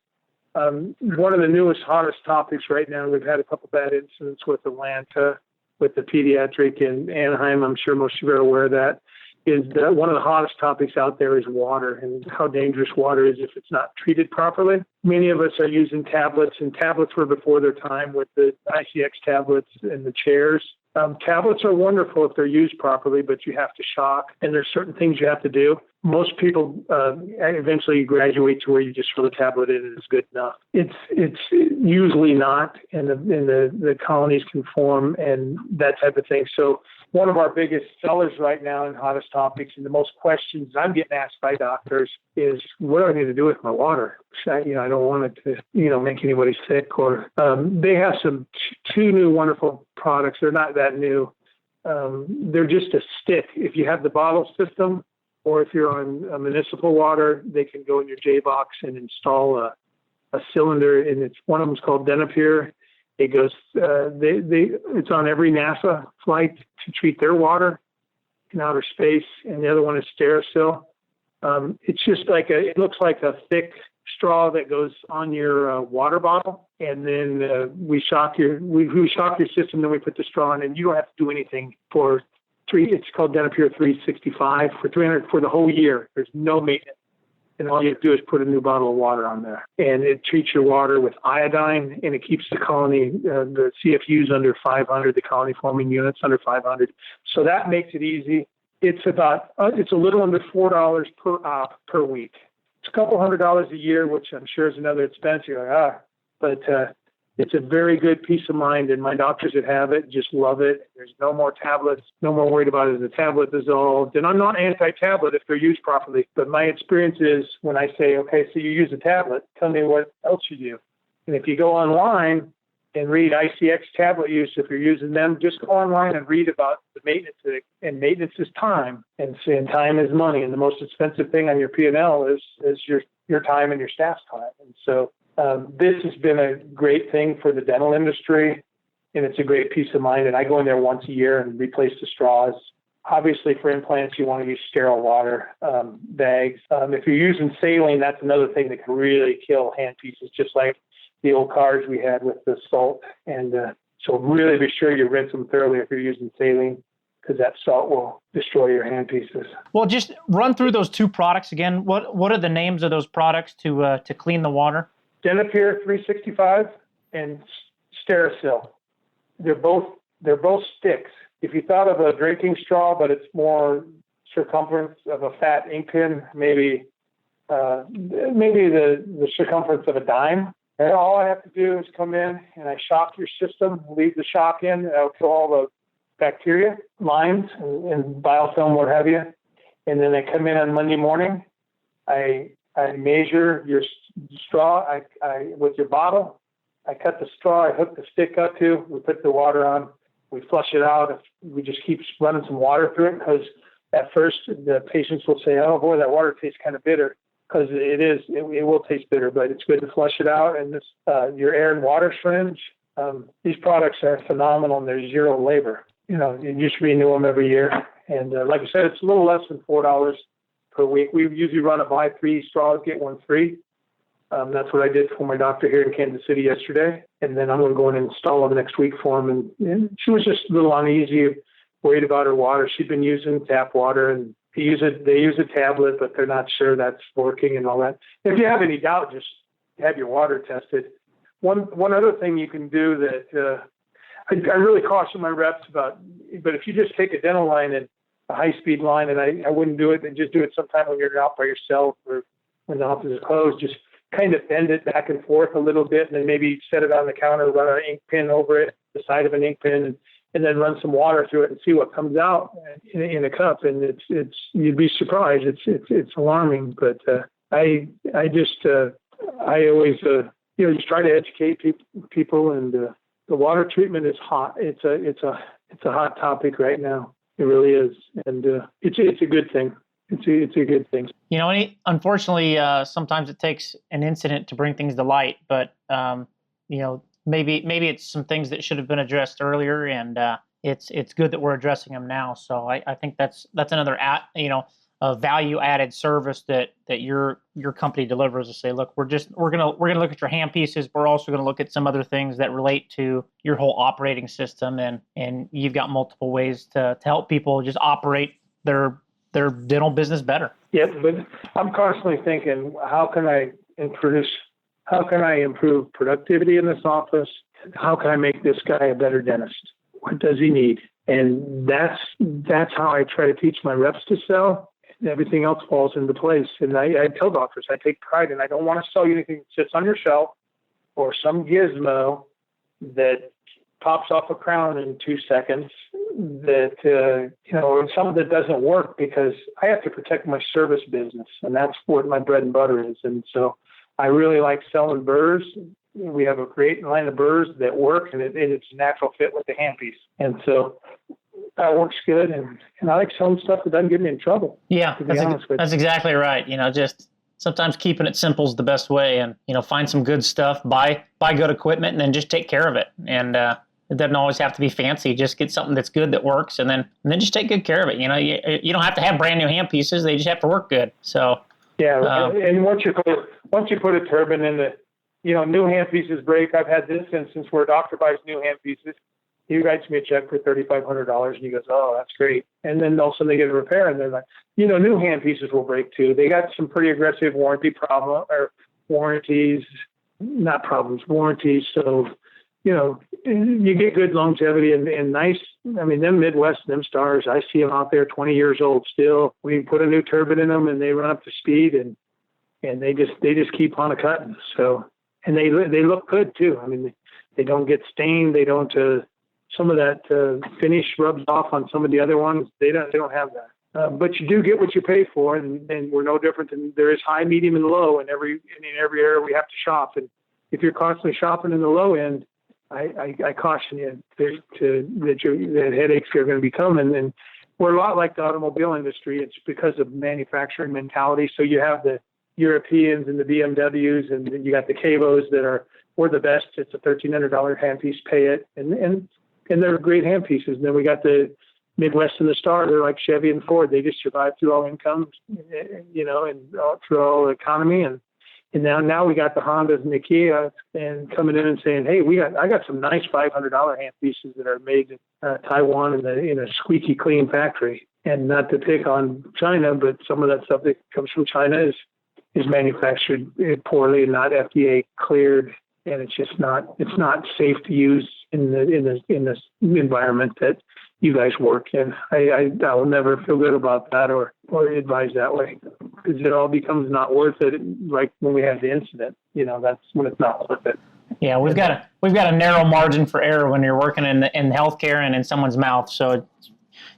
One of the newest, hottest topics right now, we've had a couple bad incidents with Atlanta, with the pediatric in Anaheim. I'm sure most of you are aware of that. Is that one of the hottest topics out there is water, and how dangerous water is if it's not treated properly. Many of us are using tablets, and tablets were before their time with the ICX tablets and the chairs. Tablets are wonderful if they're used properly, but you have to shock, and there's certain things you have to do. Most people eventually graduate to where you just throw the tablet in and it's good enough. It's usually not, and the colonies can form and that type of thing. So one of our biggest sellers right now and hottest topics, and the most questions I'm getting asked by doctors is, what do I need to do with my water? I don't want it to, make anybody sick. Or they have two new wonderful products. They're not that new. They're just a stick. If you have the bottle system, or if you're on municipal water, they can go in your J-box and install a cylinder, and one of them is called Denapure. It goes. It's on every NASA flight to treat their water in outer space, and the other one is Stericyl. It's just it looks like a thick straw that goes on your water bottle, and then we shock your system. Then we put the straw in, and you don't have to do anything for it's called Denapure 365 for the whole year. There's no maintenance. And all you have to do is put a new bottle of water on there. And it treats your water with iodine, and it keeps the colony, the CFUs under 500, the colony forming units under 500. So that makes it easy. It's a little under $4 per op per week. It's a couple $100 a year, which I'm sure is another expense. You're like, but It's a very good peace of mind, and my doctors that have it just love it. There's no more tablets, no more worried about is the tablet dissolved. And I'm not anti-tablet if they're used properly, but my experience is when I say, okay, so you use a tablet, tell me what else you do. And if you go online and read ICX tablet use, if you're using them, just go online and read about the maintenance. And maintenance is time, and time is money. And the most expensive thing on your P&L is your time and your staff's time. And so this has been a great thing for the dental industry, and it's a great peace of mind. And I go in there once a year and replace the straws. Obviously, for implants, you want to use sterile water bags. If you're using saline, that's another thing that can really kill handpieces, just like the old cars we had with the salt. And so really be sure you rinse them thoroughly if you're using saline, because that salt will destroy your handpieces. Well, just run through those two products again. What are the names of those products to clean the water? Denapure 365 and Sterisil. They're both sticks. If you thought of a drinking straw, but it's more circumference of a fat ink pen, maybe the circumference of a dime. And all I have to do is come in and I shock your system, leave the shock in, and I'll kill all the bacteria, limes, and biofilm, what have you. And then I come in on Monday morning. I measure your straw. I with your bottle. I cut the straw. I hook the stick up to. We put the water on. We flush it out. We just keep running some water through it, because at first the patients will say, "Oh boy, that water tastes kind of bitter." Because it will taste bitter, but it's good to flush it out. And this, your air and water syringe. These products are phenomenal, and there's zero labor. You just renew them every year. And like I said, it's a little less than $4 per week. We usually run a buy 3 straws, get 1 free. That's what I did for my doctor here in Kansas City yesterday. And then I'm going to go in and install them next week for him. And she was just a little uneasy, worried about her water. She'd been using tap water, and they use a tablet, but they're not sure that's working and all that. If you have any doubt, just have your water tested. One other thing you can do that I really caution my reps about, but if you just take a dental line and a high-speed line, and I wouldn't do it, and just do it sometime when you're out by yourself or when the office is closed, just kind of bend it back and forth a little bit, and then maybe set it on the counter, run an ink pen over it, the side of an ink pen, and then run some water through it and see what comes out in a cup. And it's you'd be surprised. It's alarming, but I always just try to educate people, and the water treatment is hot. It's a hot topic right now. It really is, and it's a good thing. It's a good thing. Unfortunately, sometimes it takes an incident to bring things to light, but maybe it's some things that should have been addressed earlier, and it's good that we're addressing them now. So I think that's another a value added service that your company delivers, to say, look, we're gonna look at your handpieces. We're also gonna look at some other things that relate to your whole operating system, and you've got multiple ways to help people just operate their dental business better. Yeah, but I'm constantly thinking, how can I improve productivity in this office? How can I make this guy a better dentist? What does he need? And that's how I try to teach my reps to sell. Everything else falls into place. And I tell doctors, I take pride in, I don't want to sell you anything that sits on your shelf or some gizmo that pops off a crown in 2 seconds, that, or something that doesn't work, because I have to protect my service business, and that's what my bread and butter is. And so I really like selling burrs. We have a great line of burrs that work, and it's a natural fit with the handpiece. And so that works good. And I like selling stuff that doesn't get me in trouble. Yeah, that's exactly right. Just sometimes keeping it simple is the best way, and, find some good stuff, buy good equipment, and then just take care of it. And, it doesn't always have to be fancy. Just get something that's good, that works, and then just take good care of it. You don't have to have brand new handpieces. They just have to work good. So yeah, and once you put a turbine in the, new handpieces break. I've had this instance where a doctor buys new handpieces. He writes me a check for $3,500, and he goes, "Oh, that's great." And then all of a sudden they get a repair, and they're like, new handpieces will break too. They got some pretty aggressive warranties. So, you get good longevity and nice. I mean, them Midwest, them stars, I see them out there 20 years old still. We put a new turbine in them, and they run up to speed, and they just keep on a cutting. So, and they look good too. I mean, They don't get stained. They don't. Some of that finish rubs off on some of the other ones. They don't have that. But you do get what you pay for, and we're no different than there is high, medium, and low in every area we have to shop. And if you're constantly shopping in the low end, I caution you that headaches are going to be coming. And we're a lot like the automobile industry. It's because of manufacturing mentality. So you have the Europeans and the BMWs, and then you got the Cavos that we're the best. It's a $1,300 handpiece, pay it. And they're great handpieces. And then we got the Midwest and the Star. They're like Chevy and Ford. They just survive through all incomes, and through all the economy. And now we got the Hondas and the Kia and coming in and saying, hey, I got some nice $500 handpieces that are made in Taiwan in a squeaky clean factory. And not to pick on China, but some of that stuff that comes from China is manufactured poorly and not FDA cleared, and it's not safe to use in this environment that you guys work in. I will never feel good about that or advise that way, because it all becomes not worth it. Like when we had the incident, that's when it's not worth it. Yeah, we've got a narrow margin for error when you're working in healthcare and in someone's mouth. So it's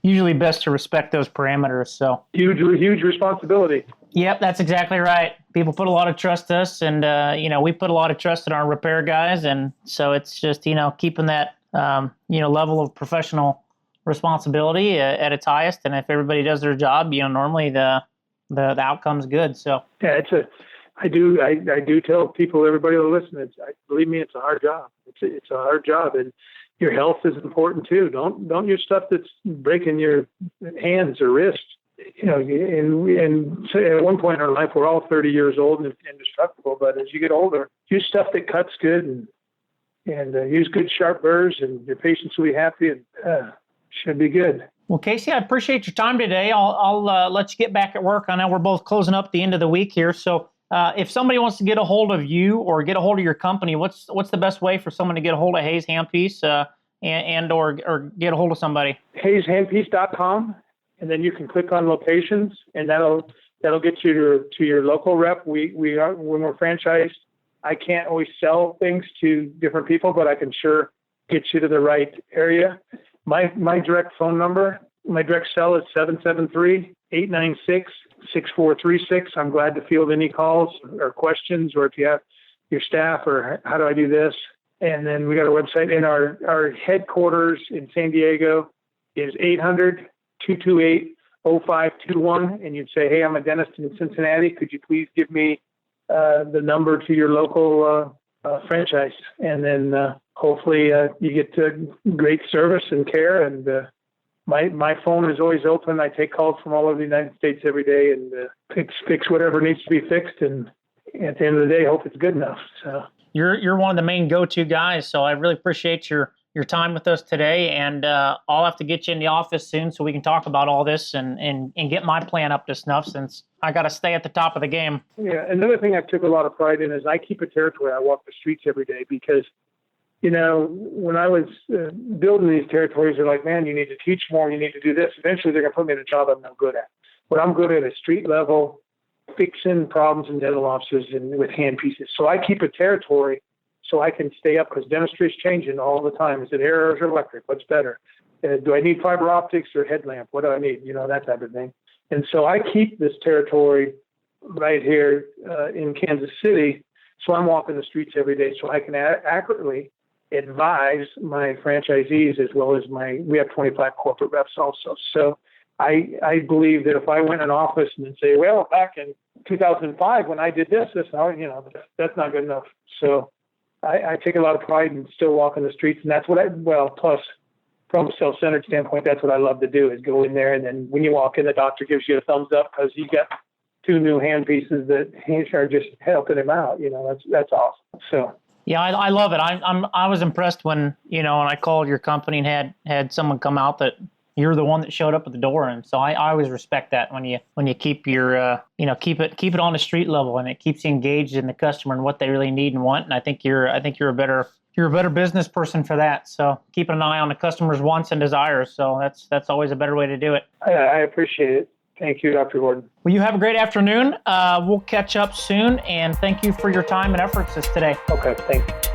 usually best to respect those parameters. So huge responsibility. Yep, that's exactly right. People put a lot of trust in us, and we put a lot of trust in our repair guys, and so it's just keeping that level of professional responsibility at its highest. And if everybody does their job, normally the outcome's good. So yeah, I do tell people, everybody will listen. Believe me, it's a hard job. It's a hard job, and your health is important too. Don't use stuff that's breaking your hands or wrists. And at one point in our life, we're all 30 years old and indestructible. But as you get older, use stuff that cuts good and use good sharp burrs, and your patients will be happy and should be good. Well, Casey, I appreciate your time today. I'll let you get back at work. I know we're both closing up the end of the week here. So if somebody wants to get a hold of you or get a hold of your company, what's the best way for someone to get a hold of Hayes Handpiece and or get a hold of somebody? HayesHandpiece.com. And then you can click on locations, and that'll get you to your local rep. When we're franchised, I can't always sell things to different people, but I can sure get you to the right area. My direct phone number, my direct cell is 773-896-6436. I'm glad to field any calls or questions, or if you have your staff or how do I do this. And then we got a website, and our headquarters in San Diego is 800-228-0521, and you'd say, hey, I'm a dentist in Cincinnati. Could you please give me the number to your local franchise? And then hopefully you get great service and care. And my phone is always open. I take calls from all over the United States every day and fix whatever needs to be fixed. And at the end of the day, hope it's good enough. So you're one of the main go-to guys. So I really appreciate your time with us today, and I'll have to get you in the office soon so we can talk about all this and get my plan up to snuff, since I got to stay at the top of the game. Yeah, another thing I took a lot of pride in is I keep a territory. I walk the streets every day because, when I was building these territories, they're like, man, you need to teach more, you need to do this. Eventually, they're going to put me in a job I'm no good at. What I'm good at is street level, fixing problems in dental offices and with handpieces. So I keep a territory so I can stay up, because dentistry is changing all the time. Is it air or electric? What's better? Do I need fiber optics or headlamp? What do I need? That type of thing. And so I keep this territory right here in Kansas City. So I'm walking the streets every day so I can accurately advise my franchisees, as well as we have 25 corporate reps also. So I believe that if I went in an office and then say, well, back in 2005 when I did this, that's not good enough. So I take a lot of pride in still walking the streets, and that's what plus from a self-centered standpoint, that's what I love to do, is go in there, and then when you walk in, the doctor gives you a thumbs up because you got 2 new handpieces that are just helping him out. That's awesome. So yeah, I love it. I was impressed when when I called your company and had someone come out that you're the one that showed up at the door, and so I always respect that when you keep your keep it on the street level, and it keeps you engaged in the customer and what they really need and want. And I think you're a better business person for that. So keeping an eye on the customer's wants and desires. So that's always a better way to do it. I appreciate it. Thank you, Dr. Gordon. Well, you have a great afternoon. We'll catch up soon, and thank you for your time and efforts today. Okay, thanks.